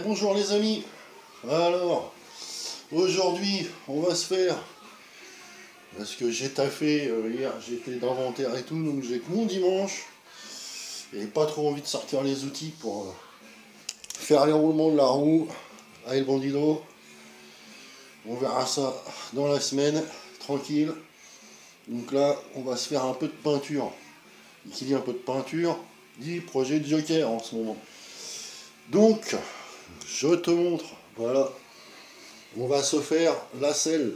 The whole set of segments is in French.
Bonjour les amis, alors aujourd'hui on va se faire, parce que j'ai taffé hier, j'étais d'inventaire et tout, donc j'ai que mon dimanche et pas trop envie de sortir les outils pour faire les roulements de la roue à El Bandido. On verra ça dans la semaine, tranquille. Donc là on va se faire un peu de peinture, et qui dit un peu de peinture dit projet de Joker en ce moment. Donc je te montre, voilà, on va se faire la selle.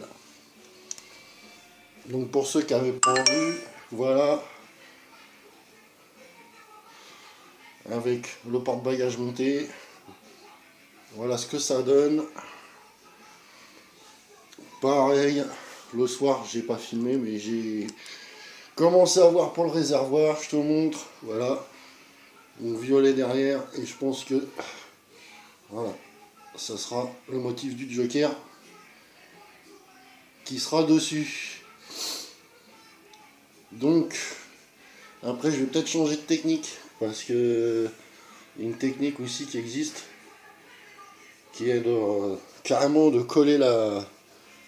Donc pour ceux qui n'avaient pas vu, voilà, avec le porte-bagages monté, voilà ce que ça donne. Pareil, le soir j'ai pas filmé, mais j'ai commencé à voir pour le réservoir, je te montre, voilà, mon violet derrière, et je pense que voilà, ça sera le motif du Joker qui sera dessus. Donc après je vais peut-être changer de technique, parce que il y a une technique aussi qui existe, qui est de carrément de coller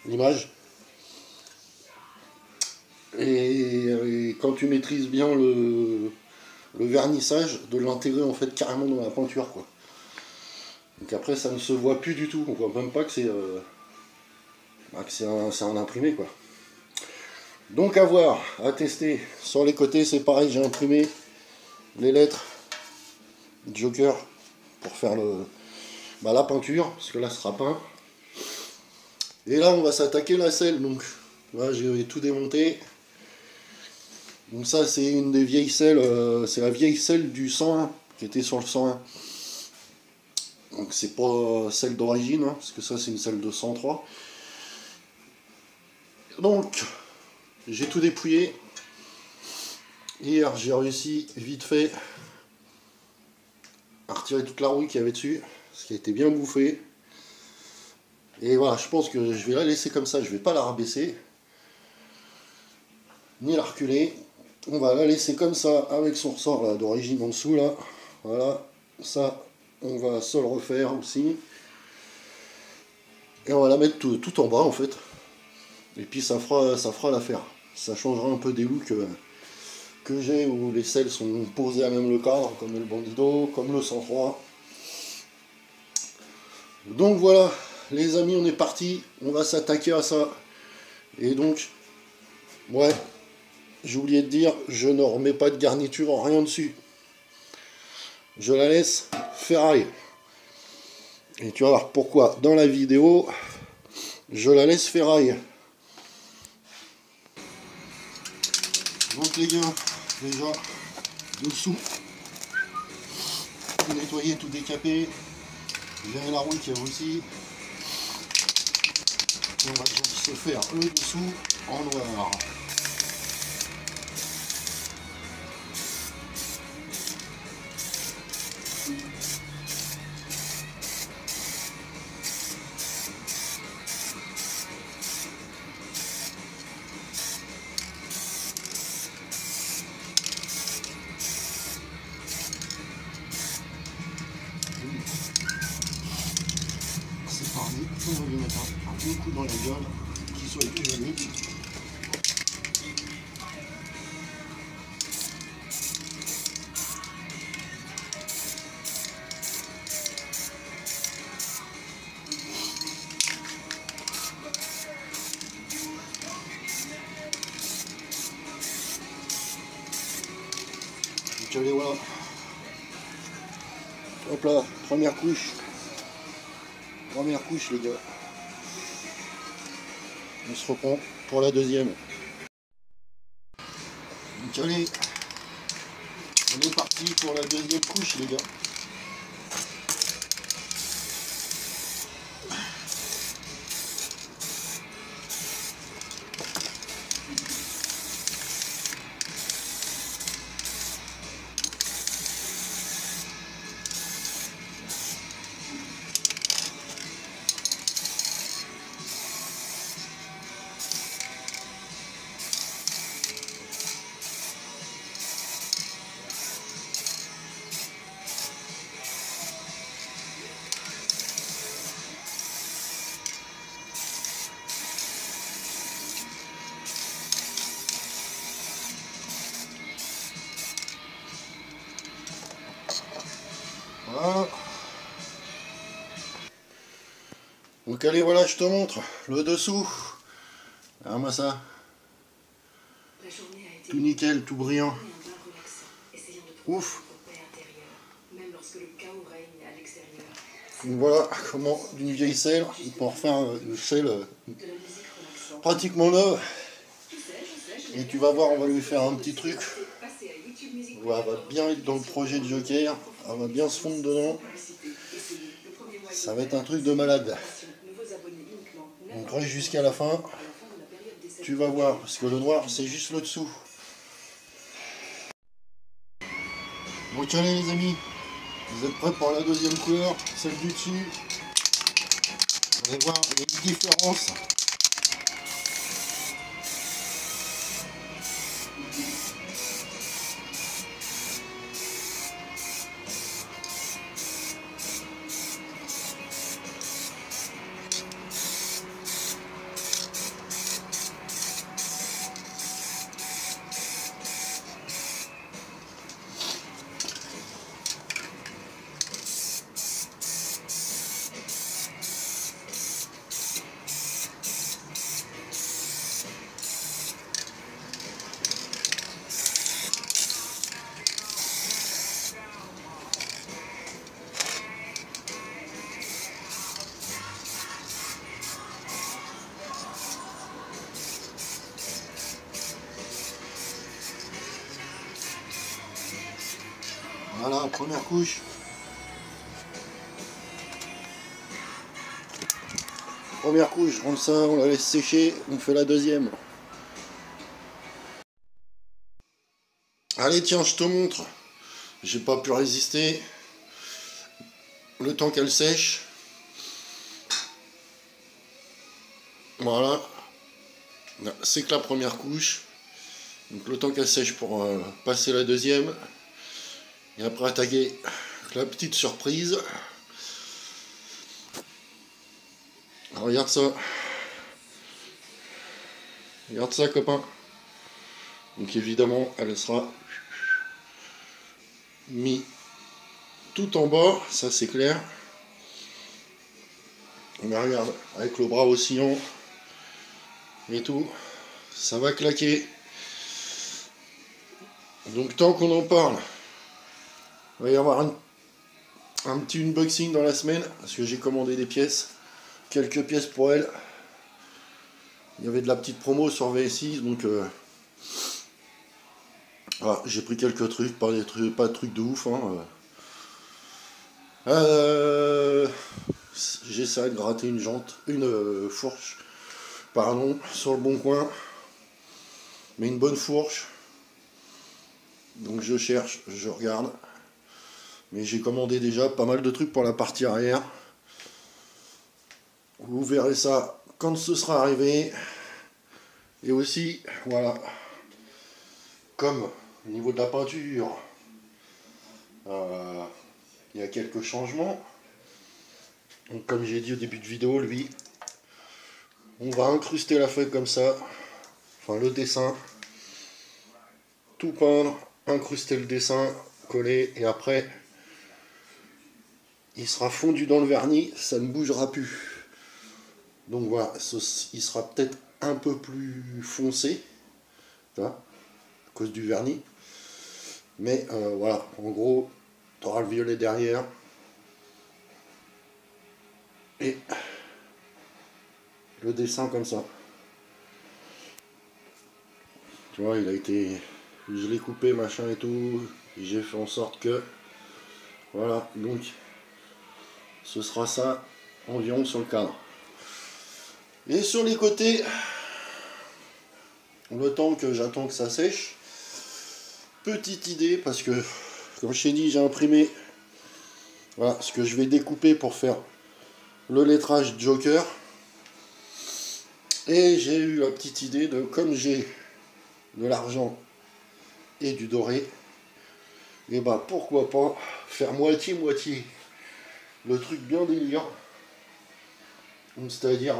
l'image, et quand tu maîtrises bien le vernissage, de l'intégrer en fait carrément dans la peinture, quoi. Donc après ça ne se voit plus du tout, on voit même pas que c'est un imprimé, quoi. Donc à voir, à tester. Sur les côtés c'est pareil, j'ai imprimé les lettres Joker pour faire la peinture, parce que là ce sera peint. Et là on va s'attaquer la selle, donc là j'ai tout démonté. Donc ça c'est une des vieilles selles, c'est la vieille selle du 101, qui était sur le 101. Donc c'est pas celle d'origine, hein, parce que ça c'est une selle de 103. Donc j'ai tout dépouillé. Hier j'ai réussi vite fait à retirer toute la rouille qu'il y avait dessus, ce qui a été bien bouffé. Et voilà, je pense que je vais la laisser comme ça, je vais pas la rabaisser, ni la reculer. On va la laisser comme ça, avec son ressort là d'origine en dessous là. Voilà, ça on va se le refaire aussi. Et on va la mettre tout en bas en fait. Et puis ça fera l'affaire. Ça changera un peu des looks que j'ai, où les selles sont posées à même le cadre, comme le Bandido, comme le 103. Donc voilà, les amis, on est parti. On va s'attaquer à ça. Et donc, ouais, j'ai oublié de dire, je ne remets pas de garniture, rien dessus. Je la laisse ferraille. Et tu vas voir pourquoi dans la vidéo, je la laisse ferraille. Donc les gars, déjà, dessous, tout nettoyer, tout décaper. J'ai la rouille qui est aussi. Et on va se faire le dessous en noir. C'est parti, on va lui mettre un bon coup dans la gueule, qu'il soit plus joli. Donc allez voilà. Hop là, première couche. Première couche les gars. On se reprend pour la deuxième. Donc allez, on est parti. parti pour la deuxième couche, les gars. Voilà. Donc allez, voilà, je te montre le dessous. Regarde-moi ça. Tout nickel, tout brillant. Ouf. Donc voilà comment d'une vieille selle, on peut en refaire une selle pratiquement neuve. Et tu vas voir, on va lui faire un petit truc. Ouais, elle va bien être dans le projet de Joker. Elle va bien se fondre dedans. Ça va être un truc de malade. Donc reste jusqu'à la fin. Tu vas voir, parce que le noir, c'est juste le dessous. Donc allez les amis, vous êtes prêts pour la deuxième couleur, celle du dessus. Vous allez voir, il y a une différence. Voilà, première couche. Première couche, on ça, on la laisse sécher, on fait la deuxième. Allez tiens, je te montre. J'ai pas pu résister. Le temps qu'elle sèche. Voilà. C'est que la première couche. Donc le temps qu'elle sèche pour passer la deuxième. Et après attaquer la petite surprise. Regarde ça. Regarde ça, copain. Donc évidemment, elle sera mise tout en bas, ça c'est clair. Mais regarde, avec le bras oscillant et tout, ça va claquer. Donc tant qu'on en parle, il va y avoir un petit unboxing dans la semaine, parce que j'ai commandé des pièces, quelques pièces pour elle. Il y avait de la petite promo sur VS6, donc voilà, j'ai pris quelques trucs, pas de trucs de ouf. Hein. J'essaierai de gratter une fourche, pardon, sur le bon coin, mais une bonne fourche. Donc je cherche, je regarde. Mais j'ai commandé déjà pas mal de trucs pour la partie arrière. Vous verrez ça quand ce sera arrivé. Et aussi, voilà, comme au niveau de la peinture, il y a quelques changements. Donc comme j'ai dit au début de vidéo, lui, on va incruster la feuille comme ça, enfin le dessin, tout peindre, incruster le dessin, coller, et après il sera fondu dans le vernis, ça ne bougera plus. Donc voilà, il sera peut-être un peu plus foncé, à cause du vernis. Mais voilà, en gros, tu auras le violet derrière. Et le dessin comme ça. Tu vois, il a été... Je l'ai coupé, machin et tout. J'ai fait en sorte que, voilà, donc ce sera ça environ sur le cadre. Et sur les côtés, le temps que j'attends que ça sèche, petite idée, parce que comme je t'ai dit, j'ai imprimé, voilà, ce que je vais découper pour faire le lettrage Joker. Et j'ai eu la petite idée de, comme j'ai de l'argent et du doré, et bah pourquoi pas faire moitié-moitié. Le truc bien délire. C'est-à-dire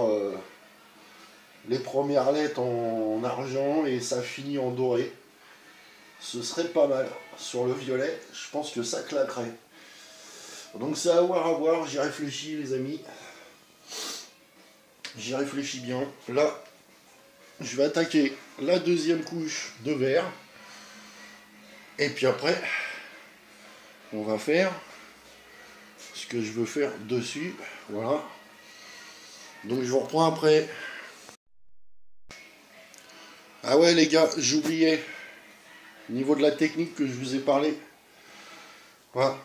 les premières lettres en argent et ça finit en doré. Ce serait pas mal. Sur le violet, je pense que ça claquerait. Donc c'est à voir, j'y réfléchis les amis. J'y réfléchis bien. Là, je vais attaquer la deuxième couche de vert. Et puis après, on va faire ce que je veux faire dessus. Voilà. Donc je vous reprends après. Ah ouais les gars, j'oubliais. Au niveau de la technique que je vous ai parlé. Voilà.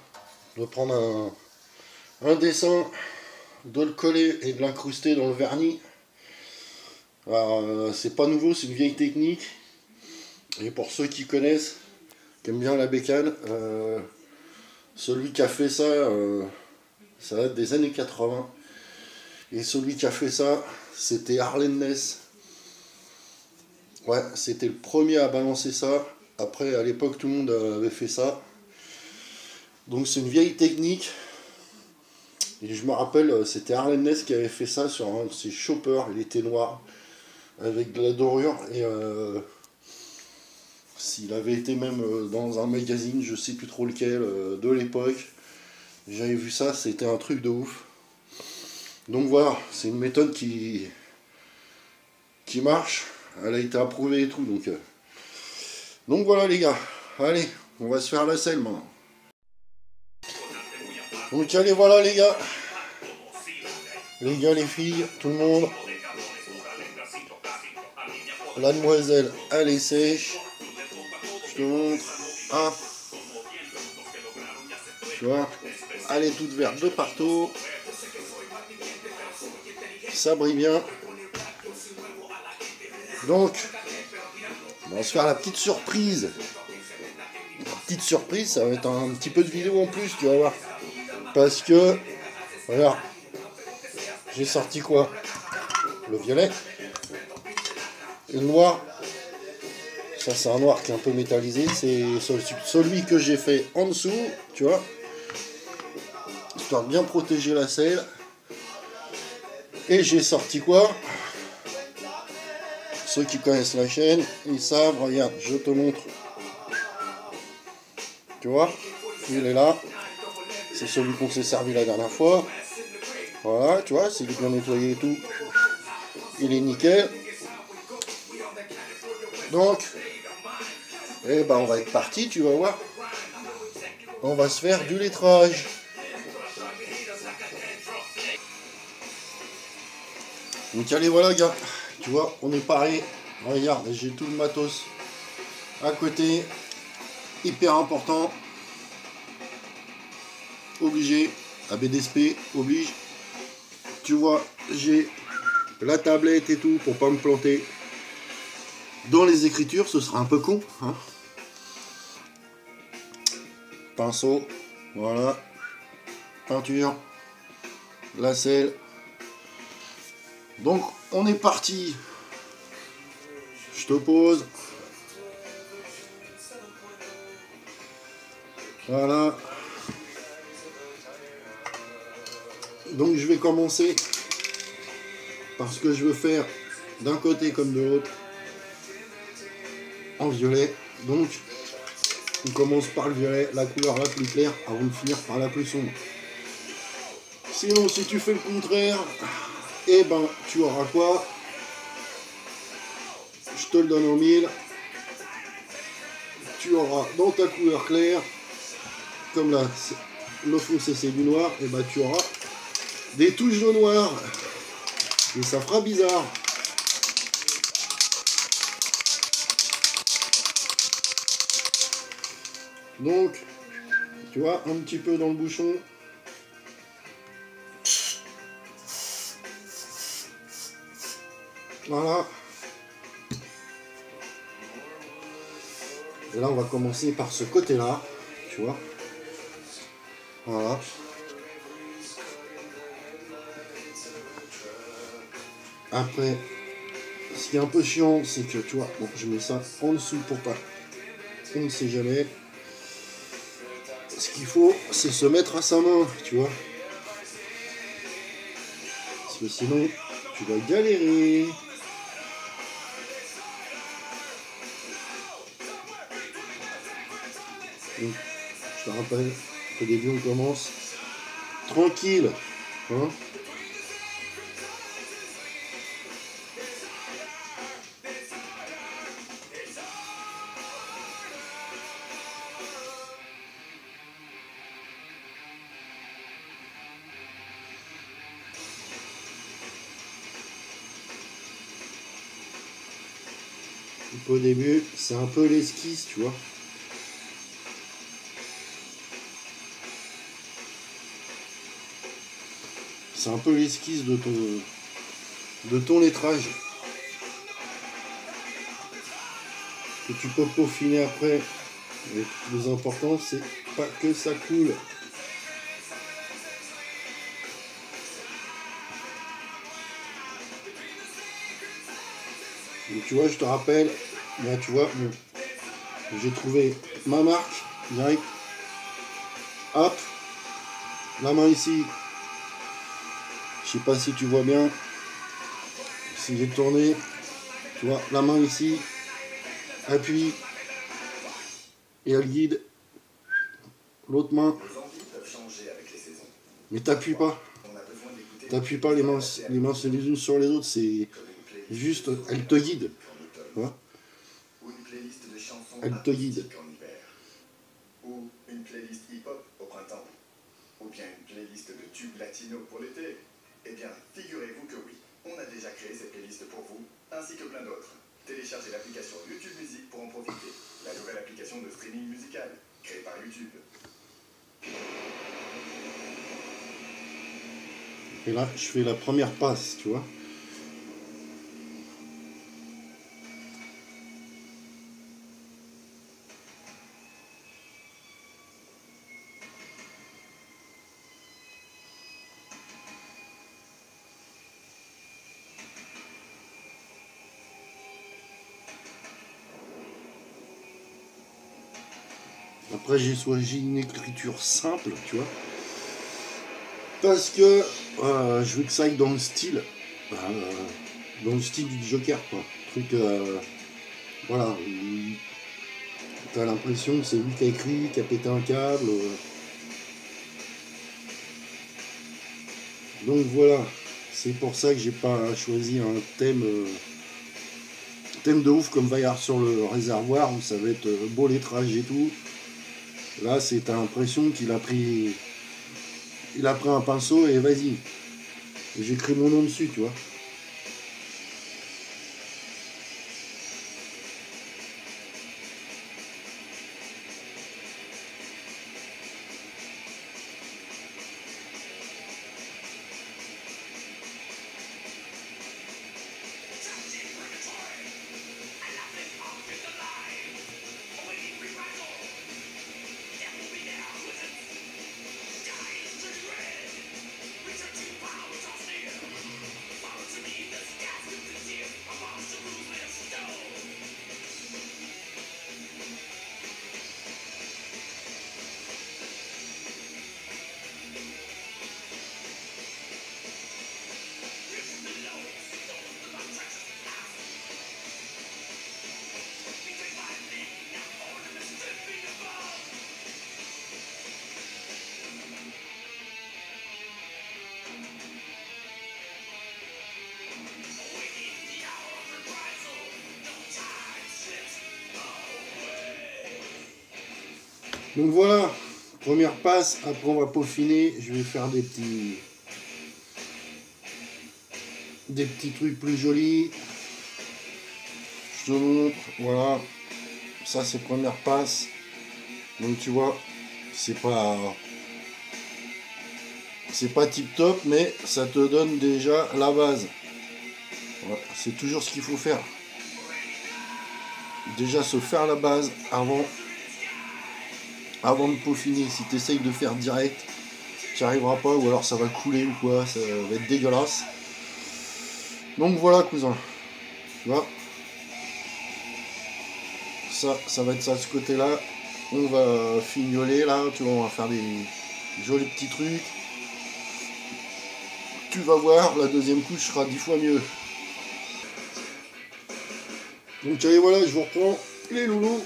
De prendre un dessin, de le coller et de l'incruster dans le vernis. C'est pas nouveau, c'est une vieille technique. Et pour ceux qui connaissent, qui aiment bien la bécane, celui qui a fait ça, ça date des années 80. Et celui qui a fait ça, c'était Arlen Ness. Ouais, c'était le premier à balancer ça. Après, à l'époque, tout le monde avait fait ça. Donc c'est une vieille technique. Et je me rappelle, c'était Arlen Ness qui avait fait ça sur un de ses choppers. Il était noir, avec de la dorure. Et s'il avait été même dans un magazine, je sais plus trop lequel, de l'époque. J'avais vu ça, c'était un truc de ouf. Donc voilà, c'est une méthode qui marche. Elle a été approuvée et tout. Donc voilà les gars. Allez, on va se faire la selle maintenant. Donc allez, voilà les gars. Les gars, les filles, tout le monde. La demoiselle, elle est sèche. Je te montre. Hop. Tu vois, elle est toute verte de partout. Ça brille bien. Donc, on va se faire la petite surprise. La petite surprise, ça va être un petit peu de vidéo en plus, tu vas voir. Parce que, regarde, j'ai sorti quoi? Le violet. Et le noir. Ça, c'est un noir qui est un peu métallisé. C'est celui que j'ai fait en dessous, tu vois. Histoire de bien protéger la selle. Et j'ai sorti quoi? Ceux qui connaissent la chaîne, ils savent, regarde, je te montre. Tu vois, il est là. C'est celui qu'on s'est servi la dernière fois. Voilà, tu vois, c'est bien nettoyé et tout. Il est nickel. Donc, eh ben on va être parti, tu vas voir. On va se faire du lettrage. Donc allez, voilà gars. Tu vois, on est paré. Regarde, j'ai tout le matos à côté. Hyper important. Obligé. ABDSP oblige. Tu vois, j'ai la tablette et tout pour pas me planter. Dans les écritures, ce sera un peu con. Hein. Pinceau. Voilà. Peinture. La selle. Donc, on est parti. Je te pose. Voilà. Donc, je vais commencer par ce que je veux faire d'un côté comme de l'autre en violet. Donc, on commence par le violet, la couleur la plus claire, avant de finir par la plus sombre. Sinon, si tu fais le contraire, eh ben, tu auras quoi? Je te le donne en mille. Tu auras dans ta couleur claire, comme là, le foncé c'est du noir, et ben tu auras des touches de noir. Et ça fera bizarre. Donc, tu vois, un petit peu dans le bouchon. Voilà. Et là, on va commencer par ce côté-là, tu vois. Voilà. Après, ce qui est un peu chiant, c'est que, tu vois, bon, je mets ça en dessous pour pas. On ne sait jamais. Ce qu'il faut, c'est se mettre à sa main, tu vois. Parce que sinon, tu vas galérer. Donc, je te rappelle qu'au début, on commence tranquille. Hein. Donc, au début, c'est un peu l'esquisse, tu vois. C'est un peu l'esquisse de ton lettrage. Que tu peux peaufiner après. Mais le plus important, c'est pas que ça coule. Donc tu vois, je te rappelle, là tu vois, bon, j'ai trouvé ma marque, direct. Hop, la main ici. Je sais pas si tu vois bien. Si j'ai tourné, tu vois, la main ici, appuie, et elle guide l'autre main. Mais t'appuies pas. T'appuies pas les mains les unes sur les autres, c'est juste, elle te guide. Tu vois, elle te guide. Ou une playlist hip-hop au printemps, ou bien une playlist de tubes latino pour l'été. Eh bien, figurez-vous que oui, on a déjà créé cette playlist pour vous, ainsi que plein d'autres. Téléchargez l'application YouTube Music pour en profiter. La nouvelle application de streaming musical, créée par YouTube. Et là, je fais la première passe, tu vois. Après, j'ai choisi une écriture simple, tu vois. Parce que je veux que ça aille dans le style. Dans le style du Joker, quoi. Truc, voilà. T'as l'impression que c'est lui qui a écrit, qui a pété un câble. Donc voilà. C'est pour ça que j'ai pas choisi un thème. Thème de ouf comme va y avoir sur le réservoir où ça va être beau lettrage et tout. Là, c'est t'as l'impression qu'il a pris. Il a pris un pinceau et vas-y. J'écris mon nom dessus, tu vois. Donc voilà, première passe, après on va peaufiner, je vais faire des petits trucs plus jolis. Je te montre, voilà, ça c'est première passe. Donc tu vois, c'est pas tip top, mais ça te donne déjà la base. Voilà, c'est toujours ce qu'il faut faire. Déjà se faire la base avant de peaufiner. Si tu essayes de faire direct, tu n'y arriveras pas, ou alors ça va couler ou quoi, ça va être dégueulasse. Donc voilà, cousin. Tu vois, ça va être ça de ce côté-là. On va fignoler là, tu vois, on va faire des jolis petits trucs. Tu vas voir, la deuxième couche sera 10 fois mieux. Donc allez, voilà, je vous reprends les loulous.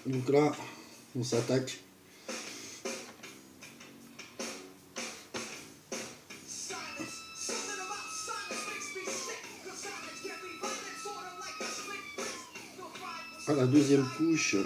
Donc là, on s'attaque. À la deuxième couche.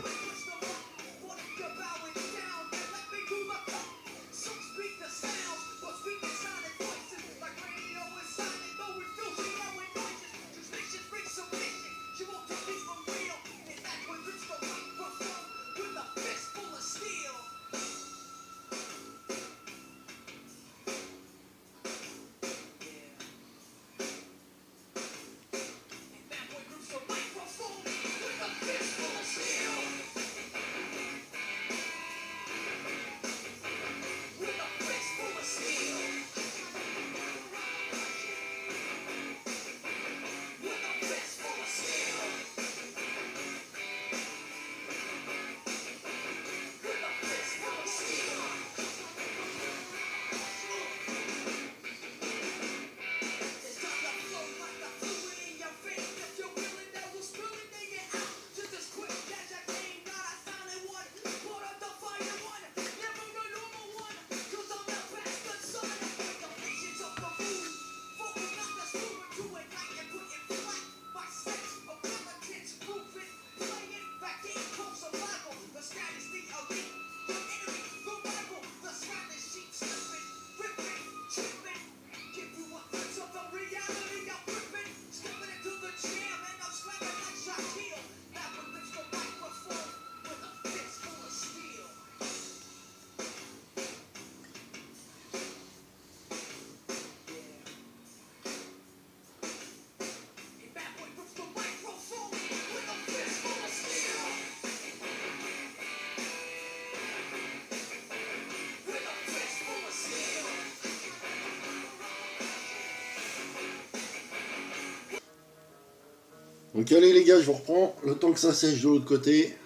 Donc allez les gars, je vous reprends, le temps que ça sèche de l'autre côté.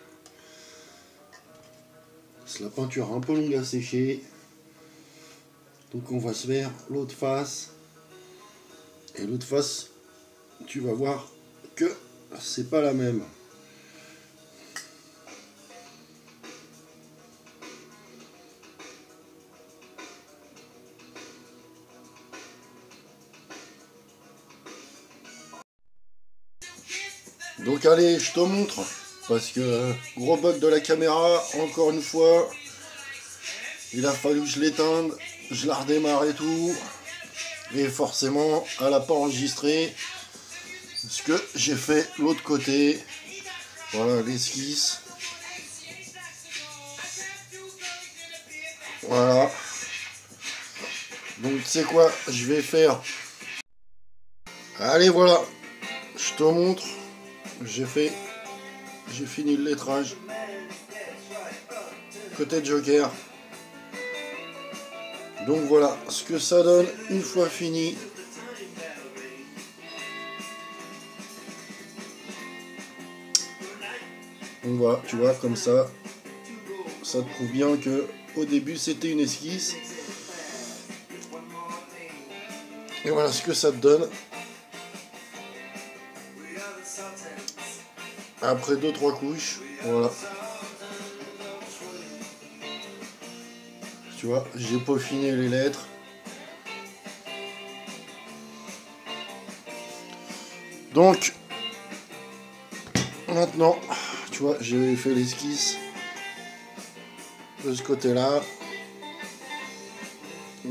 C'est la peinture un peu longue à sécher. Donc on va se faire l'autre face. Et l'autre face, tu vas voir que c'est pas la même. Donc allez, je te montre. Parce que gros bug de la caméra, encore une fois. Il a fallu que je l'éteigne, je la redémarre et tout. Et forcément, elle n'a pas enregistré ce que j'ai fait l'autre côté. Voilà l'esquisse. Voilà. Donc tu sais quoi, je vais faire. Allez voilà, je te montre. J'ai fini le lettrage. Côté Joker. Donc voilà ce que ça donne une fois fini. On voit, tu vois, comme ça te prouve bien que au début c'était une esquisse. Et voilà ce que ça te donne. Après 2-3 couches, voilà. Tu vois, j'ai peaufiné les lettres. Donc, maintenant, tu vois, j'ai fait l'esquisse de ce côté-là.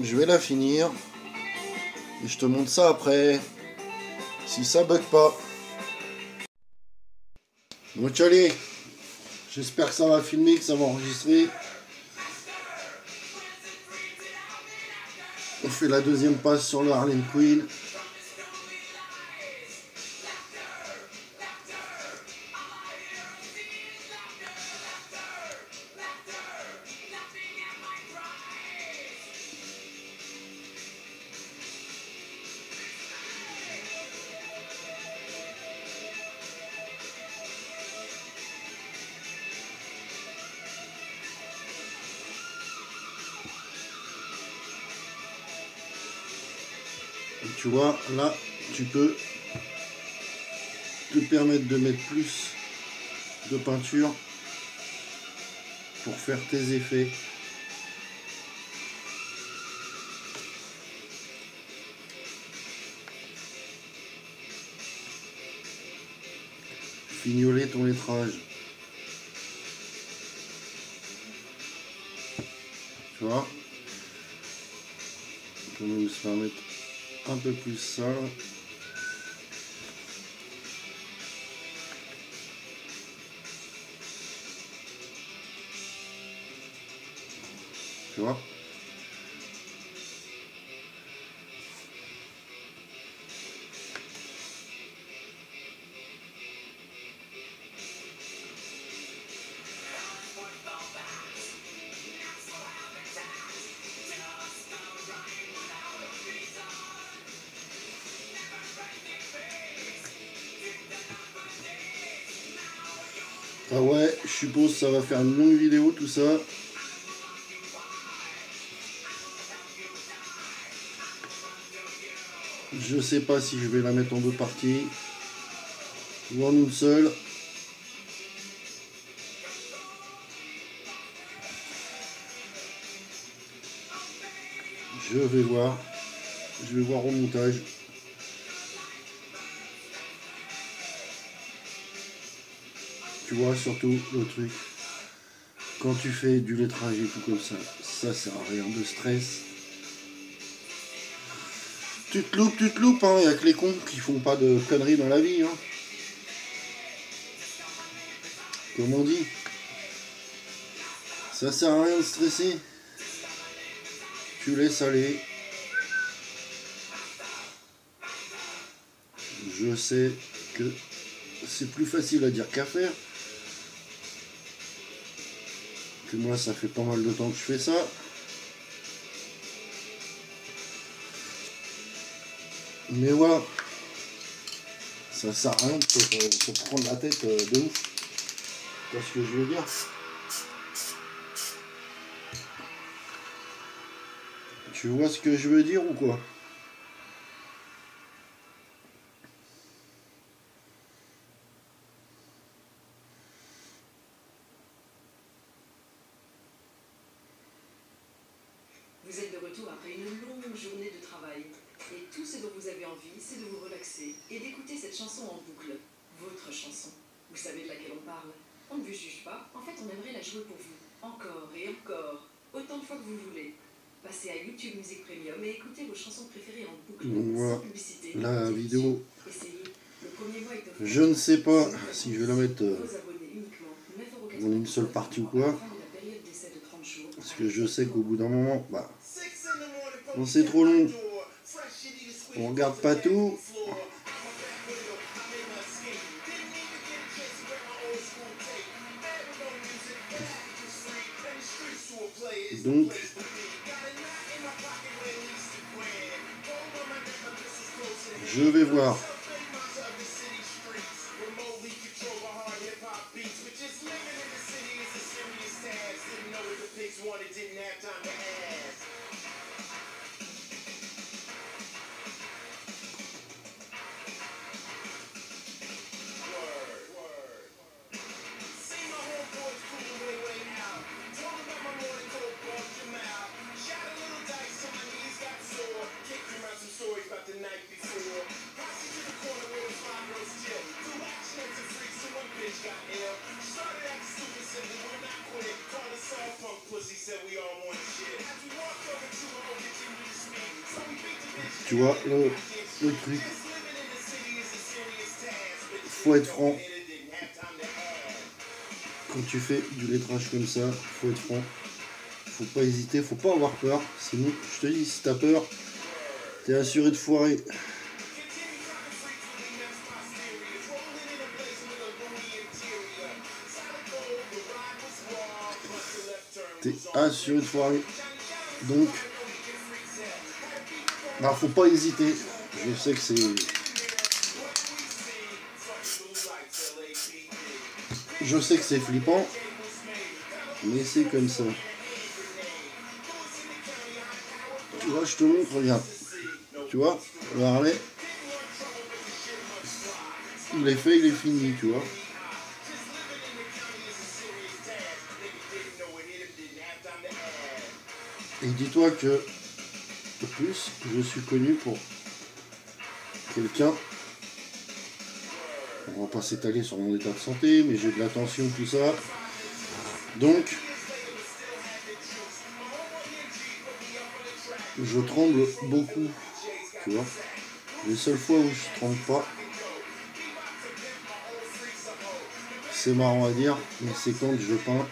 Je vais la finir. Et je te montre ça après. Si ça bug pas. Donc allez, j'espère que ça va filmer, que ça va enregistrer. On fait la deuxième passe sur le Harley Quinn. Et tu vois, là, tu peux te permettre de mettre plus de peinture pour faire tes effets. Fignoler ton lettrage. Tu vois, on peut même se permettre un peu plus sale. Tu vois. Ah ouais, je suppose que ça va faire une longue vidéo tout ça. Je sais pas si je vais la mettre en deux parties ou en une seule. Je vais voir. Je vais voir au montage. Tu vois, surtout le truc. Quand tu fais du lettrage et tout comme ça, ça sert à rien de stress. Tu te loupes, hein. Il n'y a que les cons qui font pas de conneries dans la vie, hein. Comme on dit. Ça sert à rien de stresser. Tu laisses aller. Je sais que c'est plus facile à dire qu'à faire. Que moi, ça fait pas mal de temps que je fais ça. Mais voilà. Ça sert à rien de se prendre la tête de ouf. Tu vois ce que je veux dire? Tu vois ce que je veux dire ou quoi? Vous êtes de retour après une longue journée de travail. Et tout ce dont vous avez envie, c'est de vous relaxer et d'écouter cette chanson en boucle. Votre chanson. Vous savez de laquelle on parle. On ne vous juge pas. En fait, on aimerait la jouer pour vous. Encore et encore. Autant de fois que vous voulez. Passez à YouTube Music Premium et écoutez vos chansons préférées en boucle. Voilà. Sans publicité. La vidéo. Essayez. Le premier mois est offert. Je ne sais pas si je vais la mettre Vos abonnés uniquement. 9,99 € en une seule partie ou quoi. Parce que je sais qu'au bout d'un moment, bah, quand c'est trop long, on regarde pas tout. Donc, je vais voir. Tu vois, le truc, faut être franc. quand tu fais du lettrage comme ça, faut être franc. Faut pas hésiter, faut pas avoir peur. Sinon, je te dis, si t'as peur, t'es assuré de foirer. T'es assuré de foirer. Donc, bah, faut pas hésiter. Je sais que c'est... Je sais que c'est flippant, mais c'est comme ça. Tu vois, je te montre, regarde. Tu vois, le Harley, il est fait, il est fini, tu vois. Et dis-toi que, de plus, je suis connu pour quelqu'un, on va pas s'étaler sur mon état de santé, mais j'ai de la tension, tout ça. Donc, je tremble beaucoup, tu vois. Les seules fois où je tremble pas, c'est marrant à dire, mais c'est quand je peins.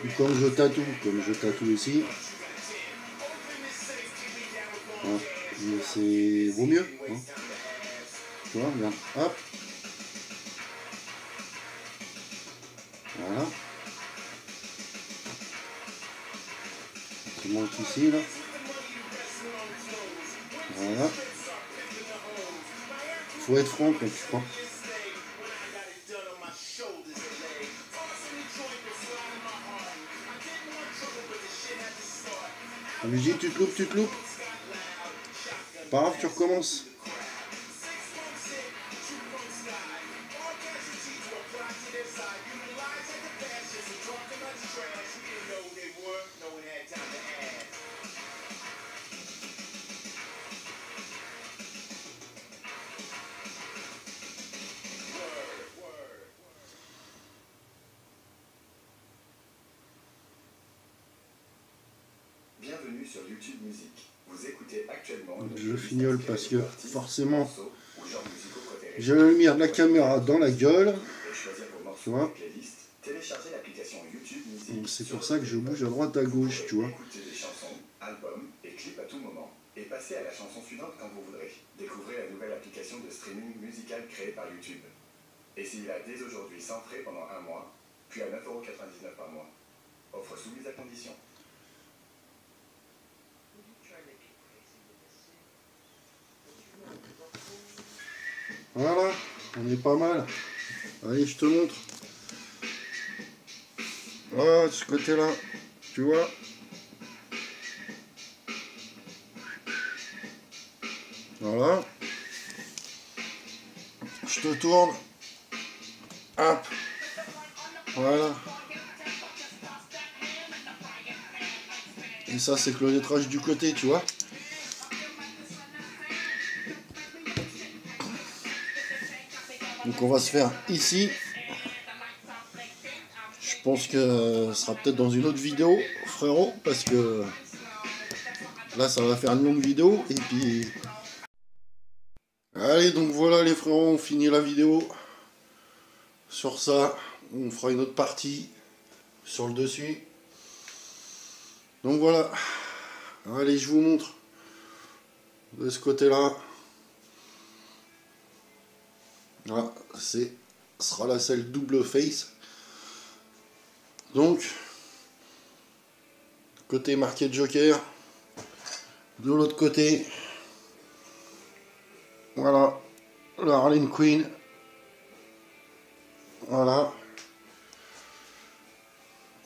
Ou quand je tatoue, comme je tatoue ici. Hein. Mais c'est... vaut mieux. Hein. Tu vois, regarde. Hop. Voilà. Tu montes ici, là. Voilà. Faut être franc quand tu prends. On lui dit tu te loupes, tu te loupes. Pas grave, tu recommences. Bienvenue sur YouTube Musique. Vous écoutez actuellement. Je fignole parce que forcément j'ai la lumière de la caméra dans la gueule. Tu vois. Donc c'est pour ça que je bouge à droite à gauche, tu vois. Écoutez des chansons, albums et clips à tout moment. Et passez à la chanson suivante quand vous voudrez. Découvrez la nouvelle application de streaming musical créée par YouTube. Essayez-la dès aujourd'hui sans frais pendant un mois, puis à 9,99 € par mois. Offre soumise à condition. Voilà, on est pas mal. Allez, je te montre. Voilà, de ce côté-là, tu vois. Voilà. Je te tourne. Hop. Voilà. Et ça, c'est que le lettrage du côté, tu vois. Donc on va se faire ici. Je pense que ce sera peut-être dans une autre vidéo, frérot, parce que là, ça va faire une longue vidéo. Et puis... Allez, donc voilà les frérots, on finit la vidéo. Sur ça, on fera une autre partie sur le dessus. Donc voilà. Allez, je vous montre. De ce côté-là. Voilà, ce sera la selle double face. Donc, côté marqué Joker. De l'autre côté, voilà, le Harley Quinn. Voilà.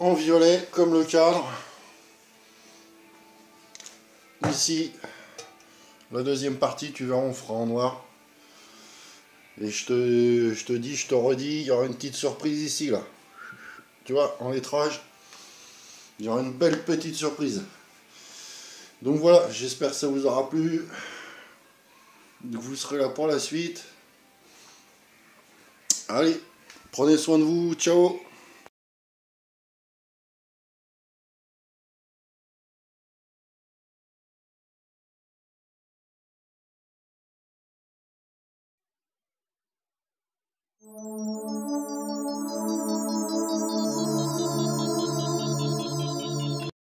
En violet, comme le cadre. Ici, la deuxième partie, tu verras, on fera en noir. Et je te dis, je te redis, il y aura une petite surprise ici, là. Tu vois, en lettrage, il y aura une belle petite surprise. Donc voilà, j'espère que ça vous aura plu. Vous serez là pour la suite. Allez, prenez soin de vous. Ciao. Voilà.